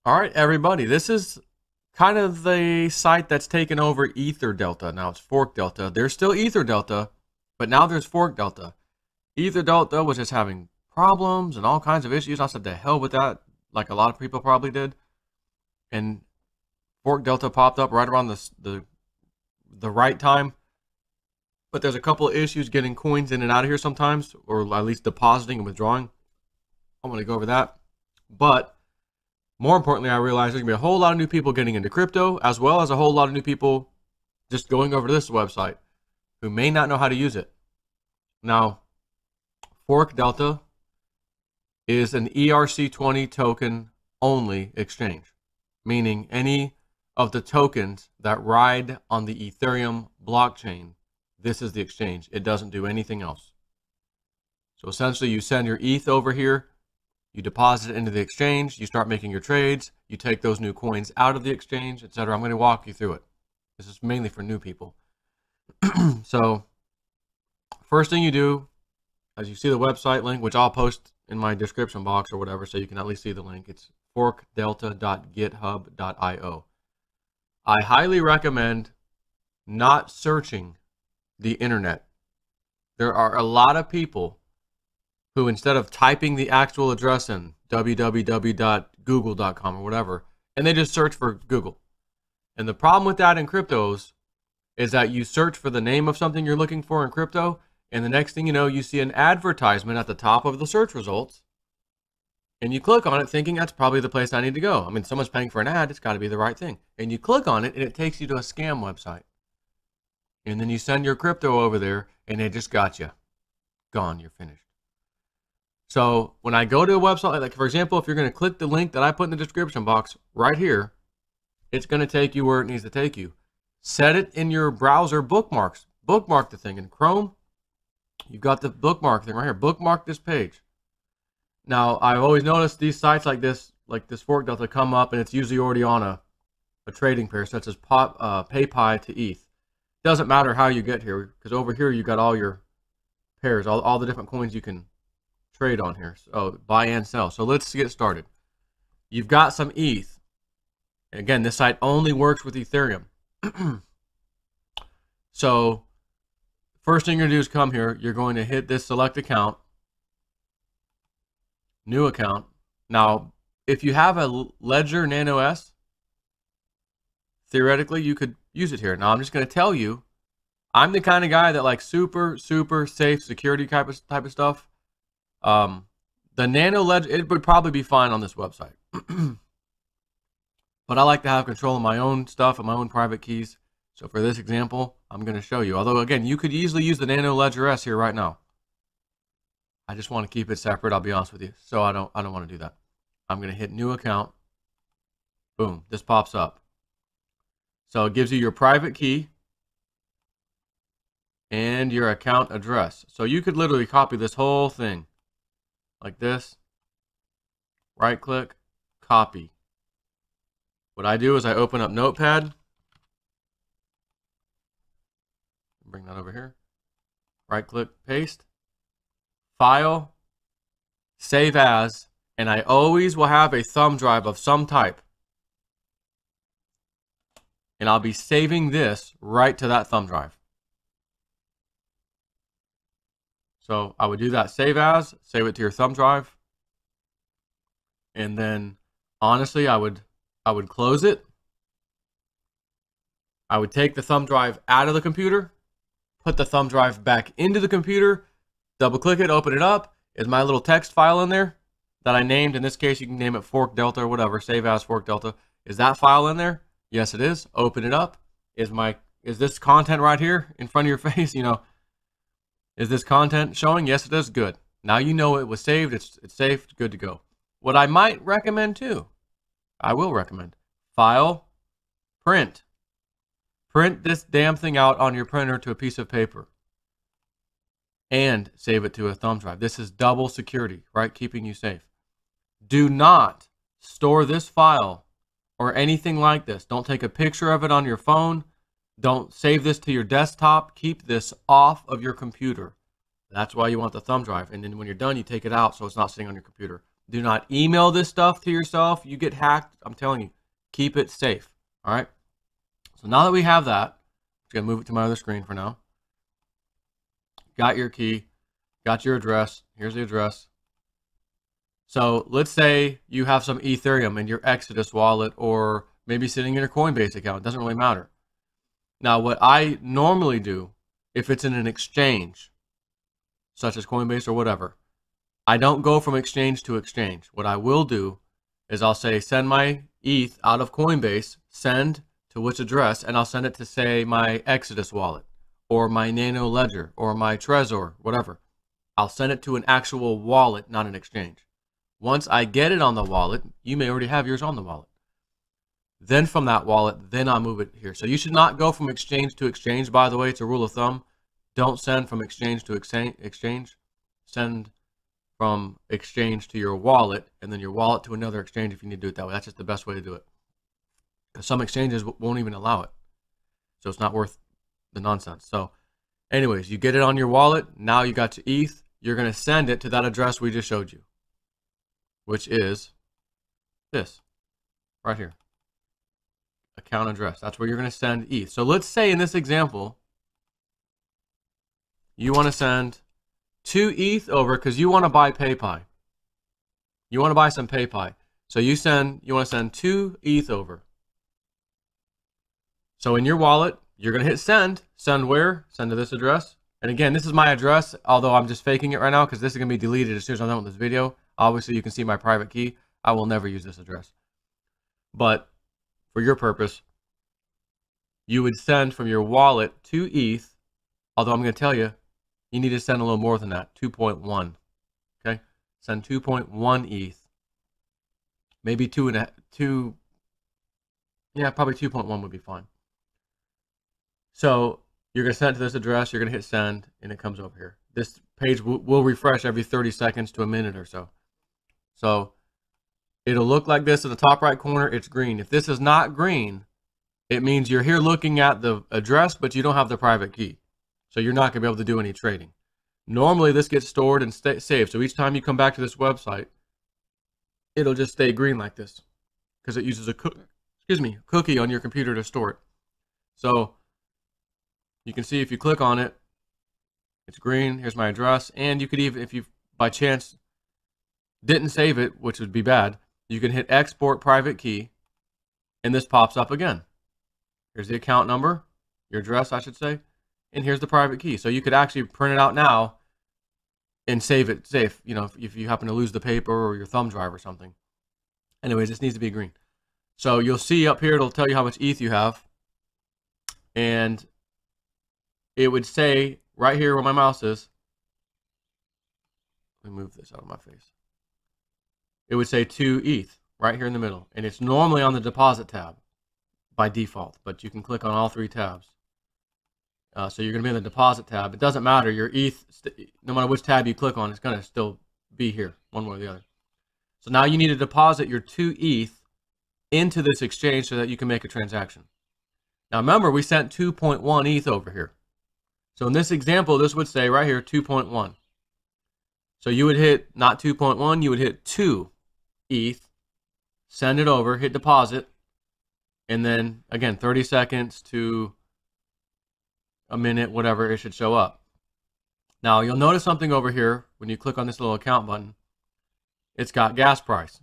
All right, everybody, this is kind of the site that's taken over EtherDelta. Now it's ForkDelta. There's still EtherDelta, but now there's ForkDelta. EtherDelta was just having problems and all kinds of issues. I said, the hell with that, like a lot of people probably did. And ForkDelta popped up right around the right time. But there's a couple of issues getting coins in and out of here sometimes, or at least depositing and withdrawing. I'm going to go over that. But more importantly, I realized there's going to be a whole lot of new people getting into crypto, as well as a whole lot of new people just going over to this website who may not know how to use it. Now, ForkDelta is an ERC20 token only exchange, meaning any of the tokens that ride on the Ethereum blockchain, this is the exchange. It doesn't do anything else. So essentially, you send your ETH over here, you deposit it into the exchange, you start making your trades, you take those new coins out of the exchange, etc. I'm going to walk you through it. This is mainly for new people. So, first thing you do, as you see the website link, which I'll post in my description box or whatever, so you can at least see the link. It's forkdelta.github.io. I highly recommend not searching the internet. There are a lot of people who, instead of typing the actual address in, www.google.com or whatever, and they just search for Google. And the problem with that in cryptos is that you search for the name of something you're looking for in crypto, and the next thing you know, you see an advertisement at the top of the search results, and you click on it thinking that's probably the place I need to go. I mean, someone's paying for an ad, it's got to be the right thing. And you click on it, and it takes you to a scam website. And then you send your crypto over there, and they just got you. Gone, you're finished. So when I go to a website, like for example, if you're going to click the link that I put in the description box right here, it's going to take you where it needs to take you. Set it in your browser bookmarks. Bookmark the thing in Chrome. You've got the bookmark thing right here. Bookmark this page. Now, I've always noticed these sites like this ForkDelta come up, and it's usually already on a trading pair, such as PayPal to ETH. Doesn't matter how you get here, because over here you got all your pairs, all the different coins you can trade on here. So buy and sell. So let's get started. You've got some ETH. Again, this site only works with Ethereum. So first thing you're going to do is come here. You're going to hit this select account, new account. Now, if you have a Ledger Nano S, theoretically you could use it here. Now I'm just going to tell you, I'm the kind of guy that likes super safe security type of stuff. The Nano Ledger, it would probably be fine on this website. But I like to have control of my own stuff and my own private keys. So for this example, I'm going to show you. Although again, you could easily use the Nano Ledger S here right now. I just want to keep it separate, I'll be honest with you. So I don't want to do that. I'm going to hit new account. Boom, this pops up. So it gives you your private key and your account address. So you could literally copy this whole thing like this. Right click, copy. What I do is I open up Notepad. Bring that over here. Right click, paste. File, save as, and I always will have a thumb drive of some type. And I'll be saving this right to that thumb drive. So I would do that, save as, save it to your thumb drive. And then honestly, I would close it. I would take the thumb drive out of the computer, put the thumb drive back into the computer, double click it, open it up. Is my little text file in there that I named? In this case, you can name it ForkDelta or whatever, save as ForkDelta. Is that file in there? Yes, it is. Open it up. Is this content right here in front of your face? You know, is this content showing? Yes, it is. Good. Now you know it was saved. It's safe. Good to go. What I might recommend too, I will recommend, file, print. Print this damn thing out on your printer to a piece of paper and save it to a thumb drive. This is double security, right? Keeping you safe. Do not store this file or anything like this. Don't take a picture of it on your phone. Don't save this to your desktop. Keep this off of your computer. That's why you want the thumb drive. And then when you're done, you take it out so it's not sitting on your computer. Do not email this stuff to yourself. You get hacked. I'm telling you, keep it safe. All right. So now that we have that, I'm going to move it to my other screen for now. Got your key, got your address. Here's the address. So let's say you have some Ethereum in your Exodus wallet, or maybe sitting in your Coinbase account. It doesn't really matter. Now, what I normally do, if it's in an exchange, such as Coinbase or whatever, I don't go from exchange to exchange. What I will do is I'll say, send my ETH out of Coinbase, send to which address, and I'll send it to, say, my Exodus wallet, or my Nano Ledger, or my Trezor, whatever. I'll send it to an actual wallet, not an exchange. Once I get it on the wallet, you may already have yours on the wallet. Then from that wallet, then I'll move it here. So you should not go from exchange to exchange, by the way. It's a rule of thumb. Don't send from exchange to exchange. Send from exchange to your wallet, and then your wallet to another exchange if you need to do it that way. That's just the best way to do it. Because some exchanges won't even allow it. So it's not worth the nonsense. So anyways, you get it on your wallet. Now you got your ETH. You're going to send it to that address we just showed you, which is this right here. Account address. That's where you're going to send ETH. So let's say in this example, you want to send 2 ETH over because you want to buy PayPal. You want to buy some PayPal. So you want to send 2 ETH over. So in your wallet, you're going to hit send. Send where? Send to this address. And again, this is my address, although I'm just faking it right now because this is going to be deleted as soon as I'm done with this video. Obviously, you can see my private key. I will never use this address. But for your purpose, you would send from your wallet 2 ETH, although I'm going to tell you, you need to send a little more than that, 2.1. Okay? Send 2.1 ETH. Maybe 2, yeah, probably 2.1 would be fine. So you're going to send it to this address, you're going to hit send, and it comes over here. This page will refresh every 30 seconds to a minute or so. So it'll look like this in the top right corner. It's green. If this is not green, it means you're here looking at the address, but you don't have the private key. So you're not going to be able to do any trading. Normally, this gets stored and saved. So each time you come back to this website, it'll just stay green like this because it uses a cookie on your computer to store it. So you can see if you click on it, it's green. Here's my address. And you could even, if you by chance didn't save it, which would be bad, you can hit export private key and this pops up again. Here's the account number, your address, I should say, and here's the private key. So you could actually print it out now and save it safe, you know, if you happen to lose the paper or your thumb drive or something. Anyways, this needs to be green. So you'll see up here, it'll tell you how much ETH you have. And it would say right here where my mouse is, let me move this out of my face. It would say 2 ETH right here in the middle. And it's normally on the deposit tab by default, but you can click on all 3 tabs. So you're going to be in the deposit tab. It doesn't matter. Your ETH, no matter which tab you click on, it's going to still be here one way or the other. So now you need to deposit your 2 ETH into this exchange so that you can make a transaction. Now remember, we sent 2.1 ETH over here. So in this example, this would say right here 2.1. So you would hit not 2.1, you would hit 2 ETH, send it over, hit deposit, and then again 30 seconds to a minute, whatever, it should show up. Now you'll notice something over here when you click on this little account button. It's got gas price.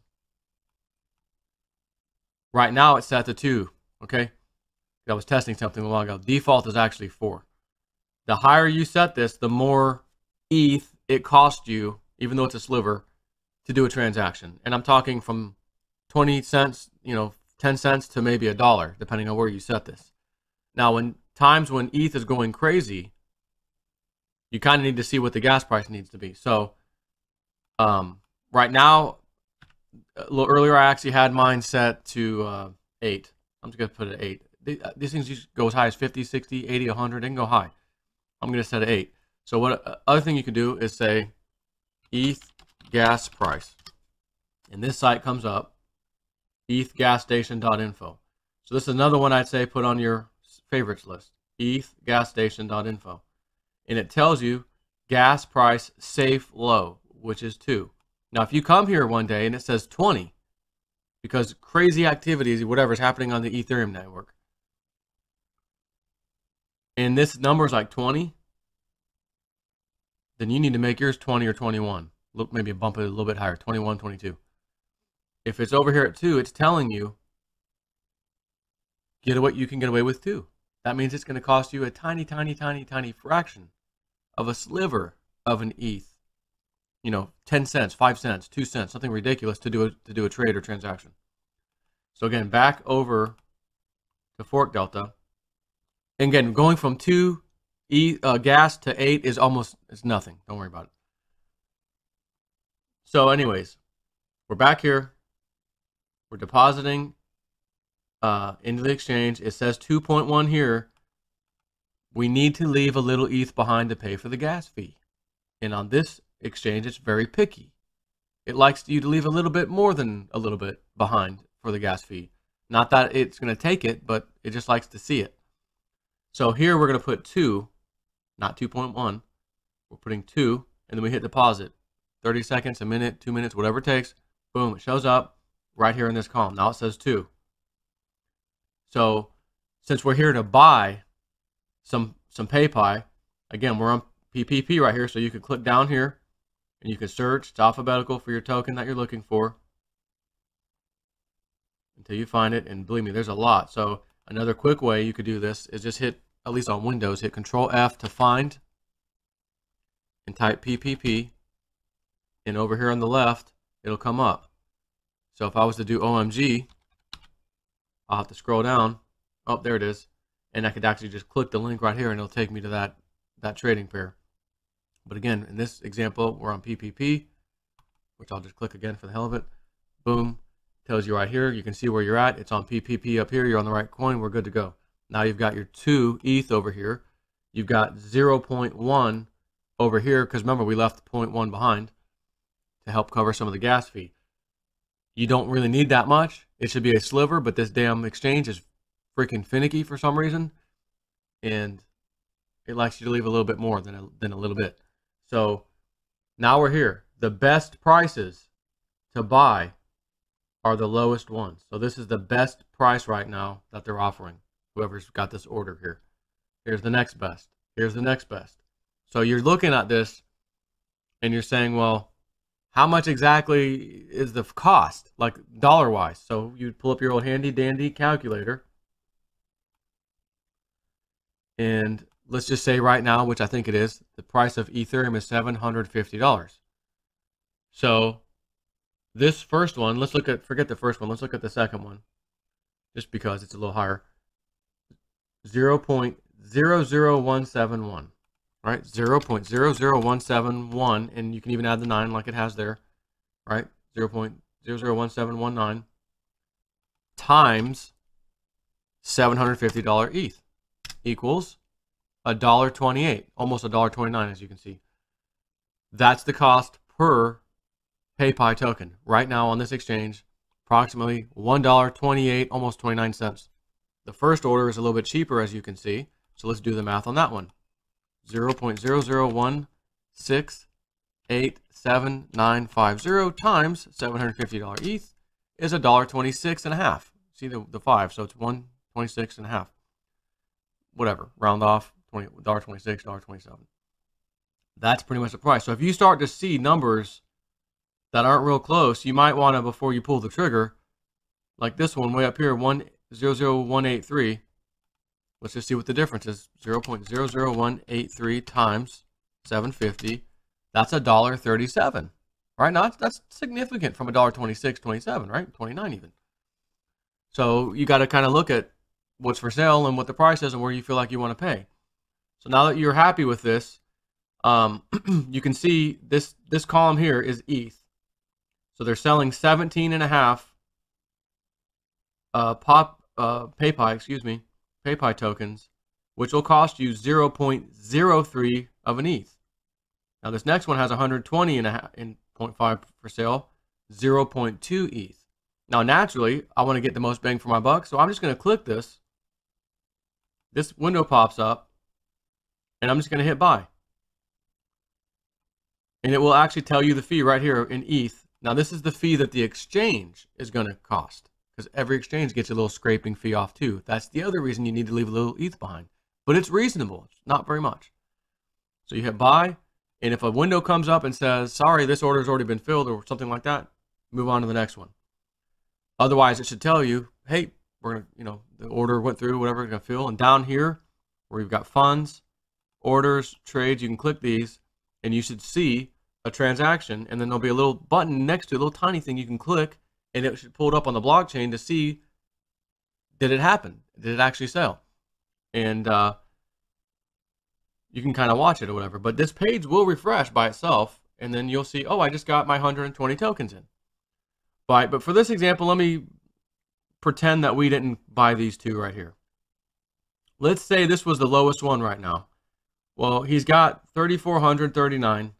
Right now it's set to 2. Okay, I was testing something a while ago. Default is actually 4. The higher you set this, the more ETH it costs you, even though it's a sliver, to do a transaction. And I'm talking from 20 cents, 10 cents to maybe $1, depending on where you set this. Now, when times when ETH is going crazy, you kind of need to see what the gas price needs to be. So right now, a little earlier, I actually had mine set to 8. I'm just going to put it at 8. These things usually go as high as 50, 60, 80, 100. They can go high. I'm going to set it 8. So what other thing you can do is say ETH gas price. And this site comes up, ethgasstation.info. So this is another one I'd say put on your favorites list, ethgasstation.info. And it tells you gas price safe low, which is 2. Now, if you come here one day and it says 20, because crazy activities, whatever's happening on the Ethereum network, and this number is like 20, then you need to make yours 20 or 21. Look, maybe bump it a little bit higher, 21, 22. If it's over here at 2, it's telling you you can get away with 2. That means it's going to cost you a tiny, tiny, tiny, tiny fraction of a sliver of an ETH. 10 cents, 5 cents, 2 cents, something ridiculous to do a trade or transaction. So again, back over to ForkDelta. And again, going from 2 gas to 8 is nothing. Don't worry about it. So anyways, we're back here. We're depositing into the exchange. It says 2.1 here. We need to leave a little ETH behind to pay for the gas fee. And on this exchange, it's very picky. It likes you to leave a little bit more than a little bit behind for the gas fee. Not that it's going to take it, but it just likes to see it. So here we're going to put 2, not 2.1. We're putting 2, and then we hit deposit. 30 seconds, a minute, 2 minutes, whatever it takes. Boom, it shows up right here in this column. Now it says 2. So since we're here to buy some PayPy, again, we're on PPP right here, so you can click down here and you can search. It's alphabetical for your token that you're looking for until you find it. And believe me, there's a lot. So another quick way you could do this is just hit, at least on Windows, hit Control F to find and type PPP. And over here on the left, it'll come up. So if I was to do OMG, I'll have to scroll down. Oh, there it is. And I could actually just click the link right here and it'll take me to that trading pair. But again, in this example, we're on PPP, which I'll just click again for the hell of it. Boom, tells you right here. You can see where you're at. It's on PPP up here. You're on the right coin. We're good to go. Now you've got your 2 ETH over here. You've got 0.1 over here, because remember, we left 0.1 behind to help cover some of the gas fee. You don't really need that much. It should be a sliver, but this damn exchange is freaking finicky for some reason. And it likes you to leave a little bit more than a little bit. So now we're here. The best prices to buy are the lowest ones. So this is the best price right now that they're offering. Whoever's got this order here. Here's the next best. Here's the next best. So you're looking at this and you're saying, well, how much exactly is the cost, like dollar-wise? So you pull up your old handy-dandy calculator. And let's just say right now, which I think it is, the price of Ethereum is $750. So this first one, let's look at, forget the first one, let's look at the second one, just because it's a little higher. 0.00171, right? 0.00171, and you can even add the 9 like it has there, right? 0.001719 times $750 ETH equals $1.28, almost $1.29, as you can see. That's the cost per PayPy token right now on this exchange, approximately $1.28, almost 29 cents. The first order is a little bit cheaper, as you can see. So let's do the math on that one. 0.001687950 times $750 ETH is $1.26.5. See the 5, so it's 126.5. Whatever, round off, $1.26, $1.27. That's pretty much the price. So if you start to see numbers that aren't real close, you might want to, before you pull the trigger, like this one way up here, 0.00183. Let's just see what the difference is. 0.00183 times 750. That's $1.37. Right now, that's significant from $1.26, 27, right? 29 even. So you got to kind of look at what's for sale and what the price is and where you feel like you want to pay. So now that you're happy with this, you can see this column here is ETH. So they're selling 17.5 PayPy tokens, which will cost you 0.03 of an ETH. Now this next one has 120.5 for sale, 0.2 ETH. Now naturally, I want to get the most bang for my buck, so I'm just going to click this. This window pops up, and I'm just going to hit buy. And it will actually tell you the fee right here in ETH Now this is the fee that the exchange is going to cost, because every exchange gets a little scraping fee off too. That's the other reason you need to leave a little ETH behind. But it's reasonable. It's not very much. So you hit buy, and if a window comes up and says, sorry, this order has already been filled or something like that, move on to the next one. Otherwise, it should tell you, hey, we're going to, you know, the order went through, whatever, it's going to fill. And down here, where you've got funds, orders, trades, you can click these, and you should see a transaction, and then there'll be a little button next to it, a little tiny thing you can click, and it should pull it up on the blockchain to see, did it happen? Did it actually sell? And you can kind of watch it or whatever. But this page will refresh by itself, and then you'll see, oh, I just got my 120 tokens in. But for this example, let me pretend that we didn't buy these two right here. Let's say this was the lowest one right now. Well, he's got 3,439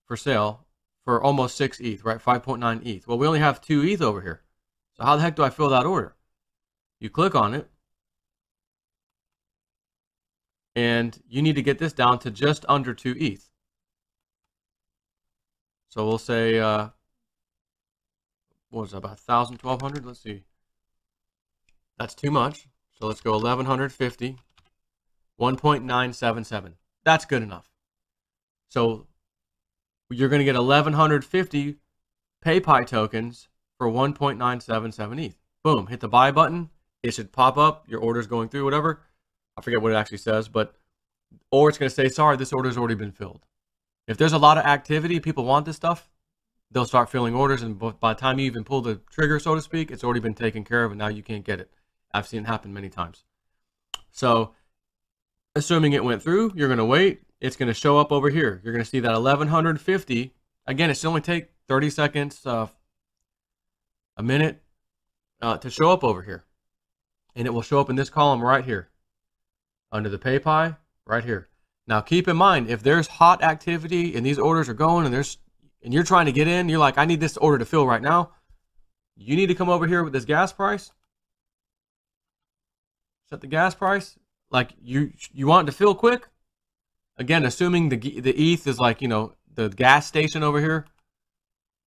for sale for almost 6 ETH, right? 5.9 ETH. Well, we only have 2 ETH over here. So how the heck do I fill that order? You click on it, and you need to get this down to just under 2 ETH. So we'll say, what was that, about 1,000, 1,200? Let's see. That's too much. So let's go 1,150, 1.977. That's good enough. So you're going to get 1,150 PayPi tokens for 1.977 ETH. Boom, hit the buy button. It should pop up. Your order's going through, whatever. I forget what it actually says, but, or it's going to say, sorry, this order's already been filled. If there's a lot of activity, people want this stuff, they'll start filling orders, and by the time you even pull the trigger, so to speak, it's already been taken care of, and now you can't get it. I've seen it happen many times. So, assuming it went through, you're going to wait. It's going to show up over here. You're going to see that 1,150. Again, it should only take 30 seconds, a minute to show up over here. And it will show up in this column right here under the PayPi right here. Now, keep in mind, if there's hot activity and these orders are going and you're trying to get in, you're like, I need this order to fill right now. You need to come over here with this gas price. Set the gas price. Like you want it to fill quick. Again, assuming the ETH is like, you know, the gas station over here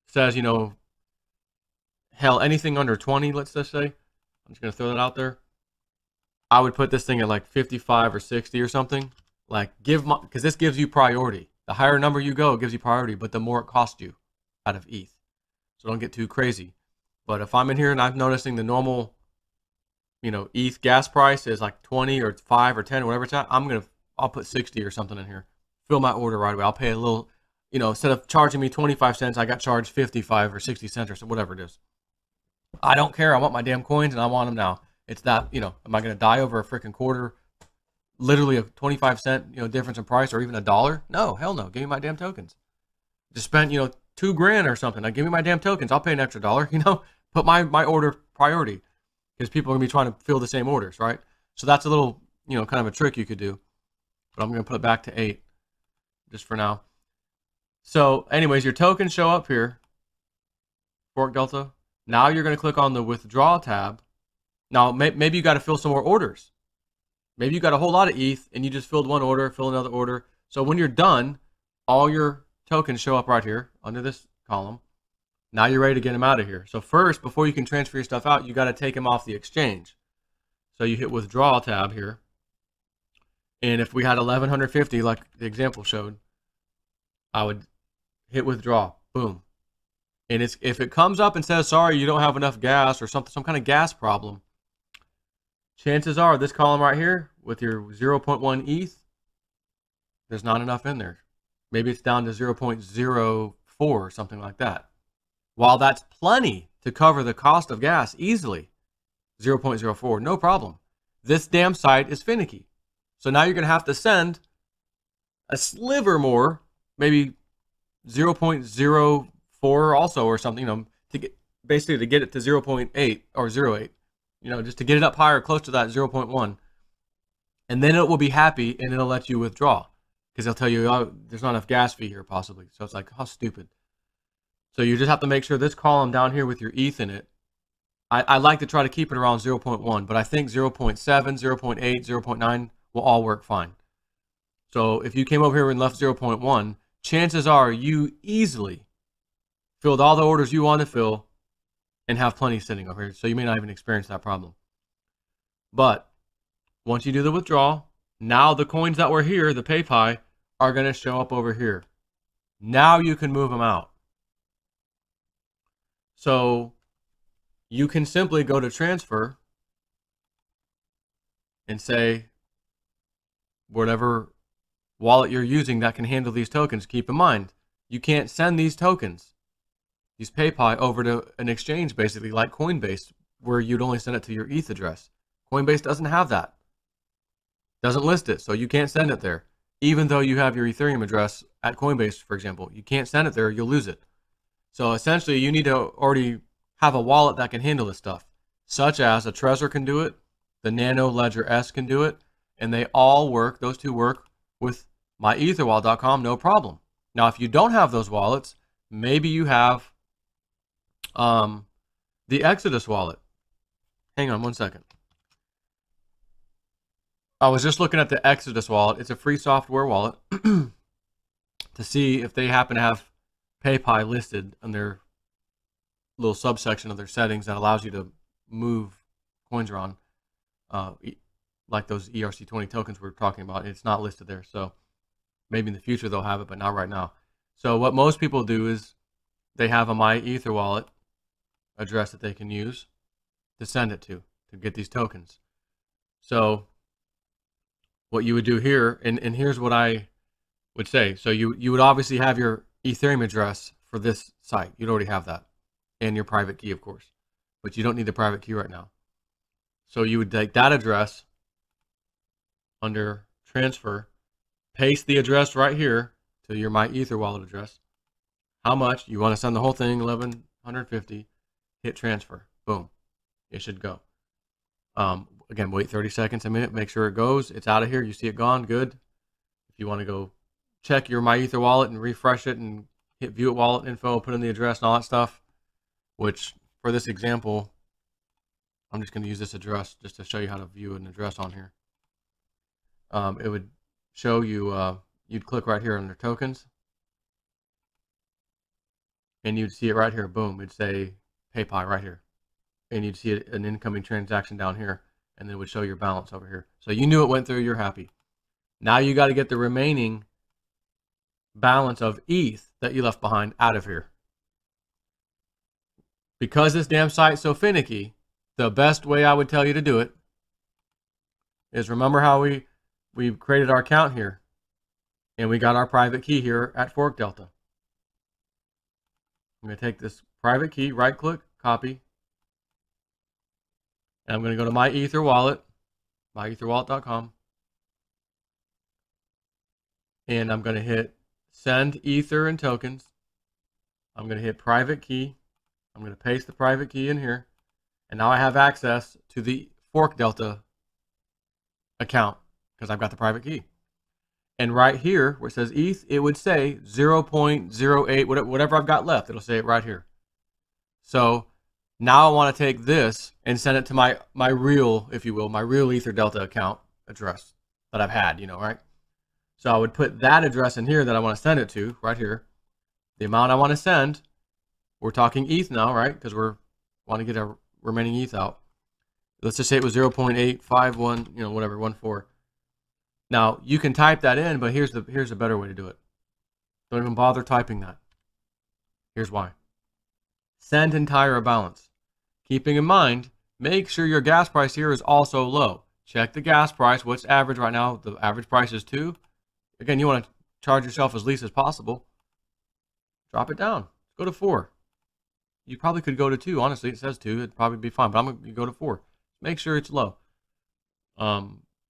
says, you know, hell, anything under 20, let's just say. I'm just going to throw that out there. I would put this thing at like 55 or 60 or something. Like because this gives you priority. The higher number you go, it gives you priority, but the more it costs you out of ETH. So don't get too crazy. But if I'm in here and I'm noticing the normal, you know, ETH gas price is like 20 or 5 or 10 or whatever it's at, I'll put 60 or something in here. Fill my order right away. I'll pay a little, you know, instead of charging me 25 cents, I got charged 55 or 60 cents or so, whatever it is. I don't care. I want my damn coins and I want them now. It's that, you know, am I going to die over a freaking quarter? Literally a 25 cent, you know, difference in price, or even $1? No, hell no. Give me my damn tokens. Just spent, you know, $2,000 or something. Like, give me my damn tokens. I'll pay an extra $1, you know, put my order priority, because people are going to be trying to fill the same orders, right? So that's a little, you know, kind of a trick you could do. But I'm going to put it back to 8 just for now. So anyways, your tokens show up here, ForkDelta. Now you're going to click on the withdraw tab. Now, maybe you got to fill some more orders. Maybe you got a whole lot of ETH and you just filled one order, fill another order. So when you're done, all your tokens show up right here under this column. Now you're ready to get them out of here. So first, before you can transfer your stuff out, you got to take them off the exchange. So you hit withdraw tab here. And if we had 1,150, like the example showed, I would hit withdraw. Boom. And if it comes up and says, sorry, you don't have enough gas or some kind of gas problem, chances are this column right here with your 0.1 ETH, there's not enough in there. Maybe it's down to 0.04 or something like that. While that's plenty to cover the cost of gas easily, 0.04, no problem. This damn site is finicky. So now you're going to have to send a sliver more, maybe 0.04 also or something, you know, to get basically to get it to 0.8 or 0.8, you know, just to get it up higher, close to that 0.1. And then it will be happy and it'll let you withdraw, because they'll tell you, oh, there's not enough gas fee here possibly. So it's like, how stupid. So you just have to make sure this column down here with your ETH in it, I like to try to keep it around 0.1, but I think 0.7, 0.8, 0.9 will all work fine. So if you came over here and left 0.1, chances are you easily filled all the orders you want to fill, and have plenty sitting over here. So you may not even experience that problem. But once you do the withdrawal, now the coins that were here, the PayPi, are going to show up over here. Now you can move them out. So you can simply go to transfer and say whatever wallet you're using that can handle these tokens. Keep in mind, you can't send these tokens, these PayPi, over to an exchange basically like Coinbase, where you'd only send it to your ETH address. Coinbase doesn't have that. Doesn't list it, so you can't send it there. Even though you have your Ethereum address at Coinbase, for example, you can't send it there, you'll lose it. So essentially, you need to already have a wallet that can handle this stuff, such as a Trezor can do it, the Nano Ledger S can do it, and they all work, those two work with myetherwallet.com, no problem. Now, if you don't have those wallets, maybe you have the Exodus wallet. Hang on one second. I was just looking at the Exodus wallet. It's a free software wallet to see if they happen to have PayPi listed in their little subsection of their settings that allows you to move coins around, like those ERC20 tokens we were talking about. It's not listed there, so maybe in the future they'll have it, but not right now. So what most people do is they have a MyEtherWallet address that they can use to send it to get these tokens. So what you would do here, and here's what I would say. So you would obviously have your Ethereum address for this site. You'd already have that, and your private key, of course, but you don't need the private key right now. So you would take that address under transfer, paste the address right here to your MyEtherWallet address. How much you want to send the whole thing? 1150. Hit transfer. Boom. It should go. Again, wait 30 seconds, a minute, make sure it goes. It's out of here. You see it gone. Good. If you want to go check your MyEtherWallet and refresh it and hit view at wallet info, put in the address and all that stuff, which for this example, I'm just going to use this address just to show you how to view an address on here. It would show you, you'd click right here under tokens, and you'd see it right here. Boom. It'd say PayPi right here. And you'd see an incoming transaction down here, and then it would show your balance over here. So you knew it went through, you're happy. Now you got to get the remaining balance of ETH that you left behind out of here. Because this damn site's so finicky, the best way I would tell you to do it is, remember how we created our account here, and we got our private key here at ForkDelta. I'm going to take this private key, right click, copy, and I'm going to go to my Ether wallet, myetherwallet.com, and I'm going to hit send Ether and tokens. I'm going to hit private key. I'm going to paste the private key in here, and now I have access to the ForkDelta account because I've got the private key. And right here where it says ETH, it would say 0.08, whatever I've got left. It'll say it right here. So now I want to take this and send it to my real, if you will, my real EtherDelta account address that I've had, you know, right? So I would put that address in here that I want to send it to, right here. The amount I want to send, we're talking ETH now, right? Because we're want to get our remaining ETH out. Let's just say it was 0.851, you know, whatever, 14. Now you can type that in, but here's a better way to do it. Don't even bother typing that. Here's why. Send entire balance. Keeping in mind, make sure your gas price here is also low. Check the gas price. What's average right now? The average price is 2. Again, you want to charge yourself as least as possible. Drop it down. Go to 4. You probably could go to 2. Honestly, it says 2. It'd probably be fine, but I'm going to go to 4. Make sure it's low.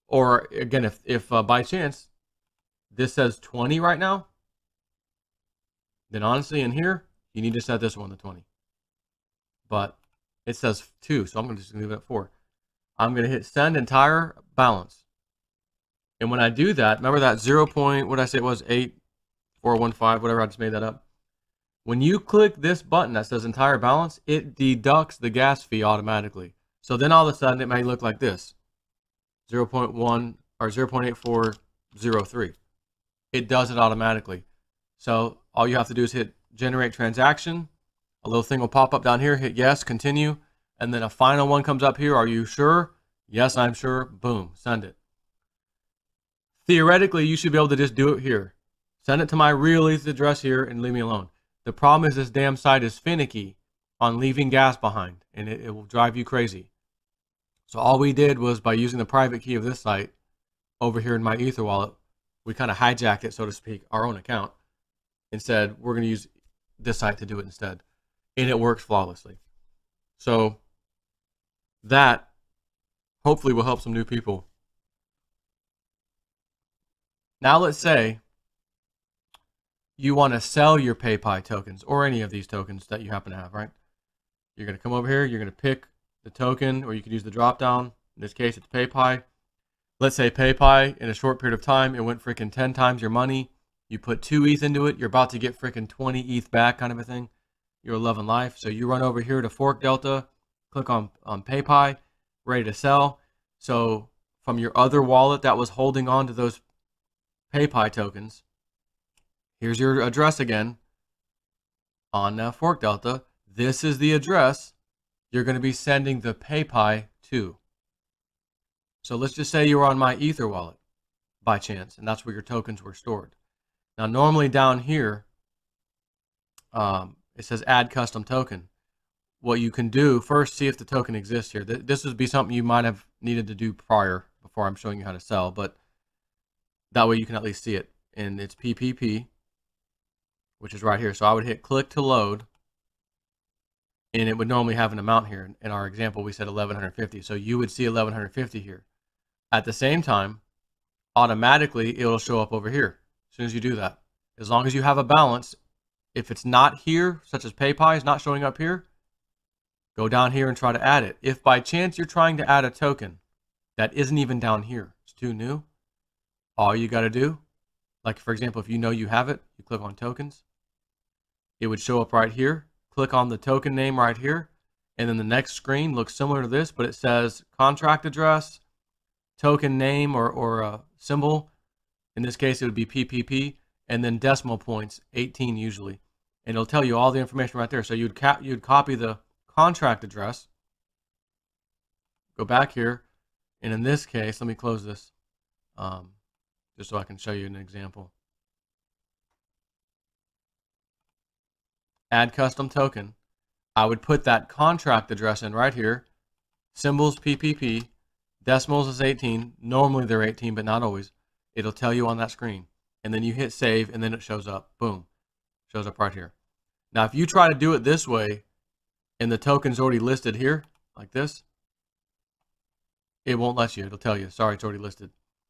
Or again, if by chance this says 20 right now, then honestly in here, you need to set this one to 20. But it says 2, so I'm going to just leave it at 4. I'm going to hit send entire balance. And when I do that, remember that 0. What did I say it was? 8415, whatever, I just made that up. When you click this button that says entire balance, it deducts the gas fee automatically. So then all of a sudden it may look like this. 0.1 or 0.8403. It does it automatically. So all you have to do is hit generate transaction, A little thing will pop up down here, hit yes, continue, and then a final one comes up here. Are you sure? Yes, I'm sure. Boom, send it. Theoretically, you should be able to just do it here. Send it to my REALIST address here and leave me alone. The problem is this damn site is finicky on leaving gas behind, and it will drive you crazy. So all we did was, by using the private key of this site over here in my Ether wallet, we kind of hijacked it, so to speak, our own account, and said we're going to use this site to do it instead. And it works flawlessly. So that hopefully will help some new people. Now let's say you want to sell your PayPal tokens or any of these tokens that you happen to have, right? You're going to come over here, you're going to pick the token, or you could use the drop down. In this case, it's PayPal. Let's say PayPal, in a short period of time, it went freaking 10 times your money. You put 2 ETH into it, you're about to get freaking 20 ETH back, kind of a thing. You're loving life. So you run over here to ForkDelta, click on PayPal, ready to sell. So from your other wallet that was holding on to those PayPal tokens, here's your address again on ForkDelta. This is the address you're going to be sending the PayPal to. So let's just say you were on my Ether wallet by chance, and that's where your tokens were stored. Now, normally down here, it says add custom token. What you can do first, see if the token exists here. This would be something you might have needed to do prior before I'm showing you how to sell, but that way you can at least see it. And it's PPP, which is right here. So I would hit click to load, and it would normally have an amount here. In our example, we said 1150. So you would see 1150 here. At the same time, automatically it'll show up over here as soon as you do that. As long as you have a balance, if it's not here, such as PayPal is not showing up here, go down here and try to add it. If by chance you're trying to add a token that isn't even down here, it's too new, all you got to do, like for example, if you know you have it, you click on tokens, it would show up right here. Click on the token name right here, and then the next screen looks similar to this, but it says contract address, token name or a symbol. In this case, it would be PPP, and then decimal points, 18 usually. And it'll tell you all the information right there. So you'd copy the contract address, go back here, and in this case, let me close this just so I can show you an example. Add custom token. I would put that contract address in right here. Symbols PPP. Decimals is 18. Normally they're 18, but not always. It'll tell you on that screen. And then you hit save, and then it shows up. Boom. Shows up right here. Now, if you try to do it this way, and the token's already listed here, like this, it won't let you. It'll tell you, sorry, it's already listed.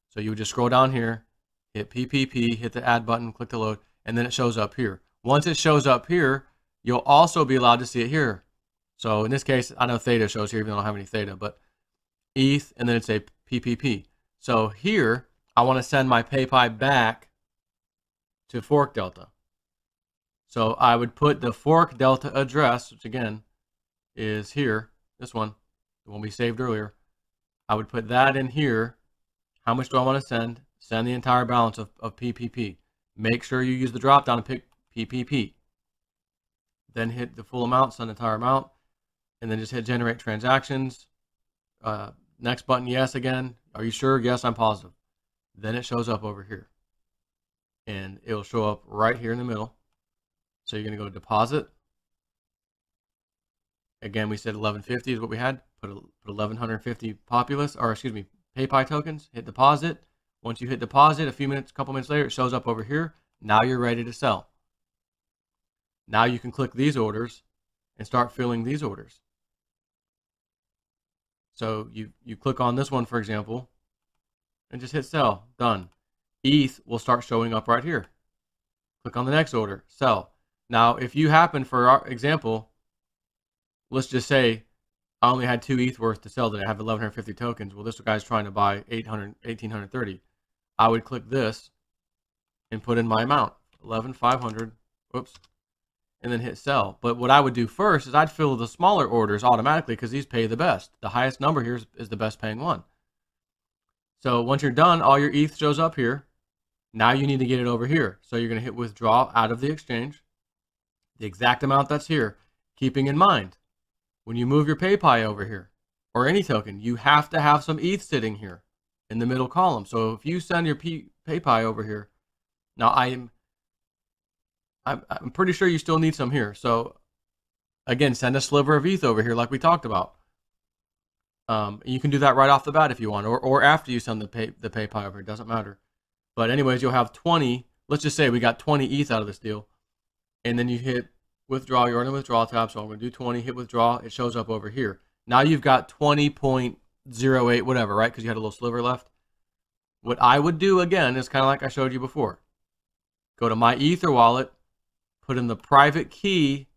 So you would just scroll down here, hit PPP, hit the add button, click to load, and then it shows up here. Once it shows up here, you'll also be allowed to see it here. So in this case, I know Theta shows here, even though I don't have any Theta, but ETH, and then it's a PPP. So here, I want to send my PayPal back to ForkDelta. So I would put the ForkDelta address, which again is here, this one, the one we saved earlier. I would put that in here. How much do I want to send? Send the entire balance of PPP. Make sure you use the drop down and pick PPP. Then hit the full amount, send the entire amount, and then just hit generate transactions. Next button, yes again. Are you sure? Yes, I'm positive. Then it shows up over here. And it'll show up right here in the middle. So you're going to go deposit. Again, we said 1150 is what we had. Put 1150 Populous, or excuse me, PayPal tokens. Hit deposit. Once you hit deposit, a couple minutes later, it shows up over here. Now you're ready to sell. Now you can click these orders and start filling these orders. So you click on this one, for example, and just hit sell. Done. ETH will start showing up right here. Click on the next order, sell. Now, if you happen, for our example, let's just say I only had 2 ETH worth to sell today. I have 1150 tokens. Well, this guy's trying to buy 1830. I would click this and put in my amount, 11,500. Whoops. And then hit sell. But what I would do first is I'd fill the smaller orders automatically because these pay the best. The highest number here is the best paying one. So once you're done, all your ETH shows up here. Now you need to get it over here. So you're going to hit withdraw out of the exchange. The exact amount that's here. keeping in mind, when you move your PayPal over here, or any token, you have to have some ETH sitting here in the middle column. So if you send your PayPal over here, now I'm pretty sure you still need some here. So again, send a sliver of ETH over here like we talked about. You can do that right off the bat if you want, or after you send the PayPal over. It doesn't matter. But anyways, you'll have 20. Let's just say we got 20 ETH out of this deal, and then you hit withdraw. You're in the withdrawal tab, so I'm going to do 20. Hit withdraw. It shows up over here. Now you've got 20.08 whatever, right? Because you had a little sliver left. What I would do again is kind of like I showed you before. Go to my Ether wallet, put in the private key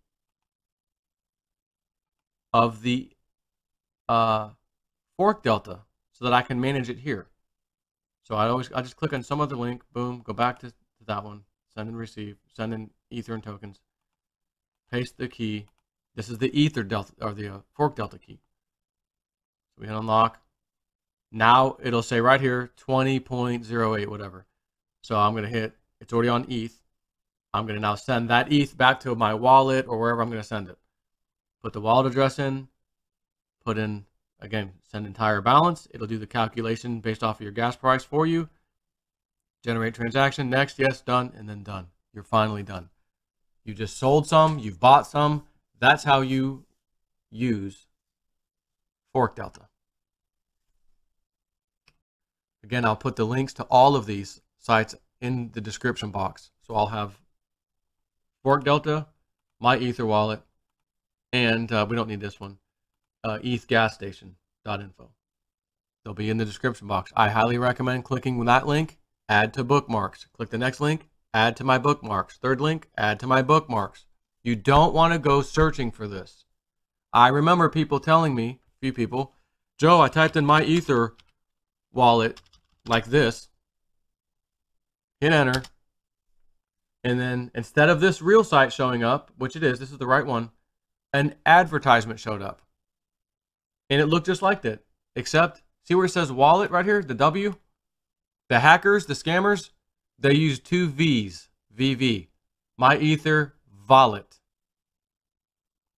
of the ForkDelta so that I can manage it here. So I just click on some other link, boom, go back to that one, send and receive, send in Ether and tokens, paste the key. This is the EtherDelta or the ForkDelta key. So we hit unlock. Now it'll say right here 20.08 whatever. So I'm gonna hit. It's already on ETH. I'm gonna now send that ETH back to my wallet or wherever I'm gonna send it. Put the wallet address in. Put in, again, send entire balance. It'll do the calculation based off of your gas price for you. Generate transaction. Next, yes, done, and then done. You're finally done. You just sold some. You've bought some. That's how you use ForkDelta. Again, I'll put the links to all of these sites in the description box. So I'll have ForkDelta, my Ether wallet, and we don't need this one, ethgasstation.info. They'll be in the description box. I highly recommend clicking that link, add to bookmarks. Click the next link, add to my bookmarks. Third link, add to my bookmarks. You don't want to go searching for this. I remember people telling me, a few people, Joe, I typed in my Ether wallet like this, hit enter, and then instead of this real site showing up, which it is, this is the right one, an advertisement showed up. And it looked just like that, except, see where it says wallet right here, the W? The hackers, the scammers, they use two V's, VV, my Ether wallet,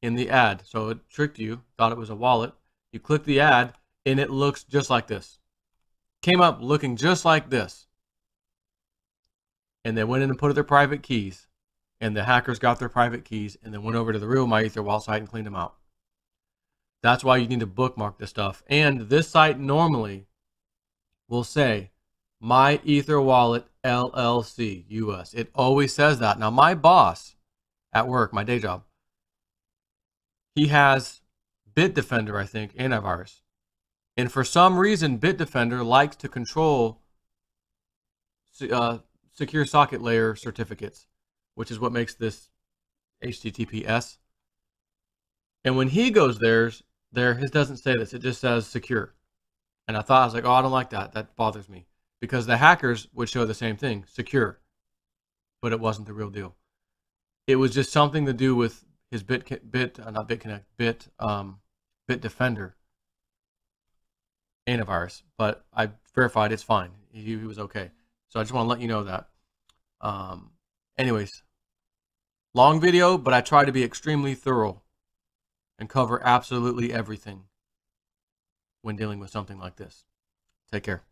in the ad. So it tricked you, thought it was a wallet. You click the ad, and it looks just like this. Came up looking just like this. And they went in and put their private keys. And the hackers got their private keys and then went over to the real My Ether wallet site and cleaned them out. That's why you need to bookmark this stuff. And this site normally will say My Ether Wallet LLC US. It always says that. Now my boss at work, my day job, he has Bitdefender, I think, antivirus. And for some reason, Bitdefender likes to control secure socket layer certificates, which is what makes this HTTPS. And when he goes there, his doesn't say this. It just says secure. And I thought, I was like, oh, I don't like that. That bothers me. Because the hackers would show the same thing, secure. But it wasn't the real deal. It was just something to do with his Bitdefender antivirus. But I verified it's fine. He was okay. So I just want to let you know that. Anyways, long video, but I try to be extremely thorough and cover absolutely everything when dealing with something like this. Take care.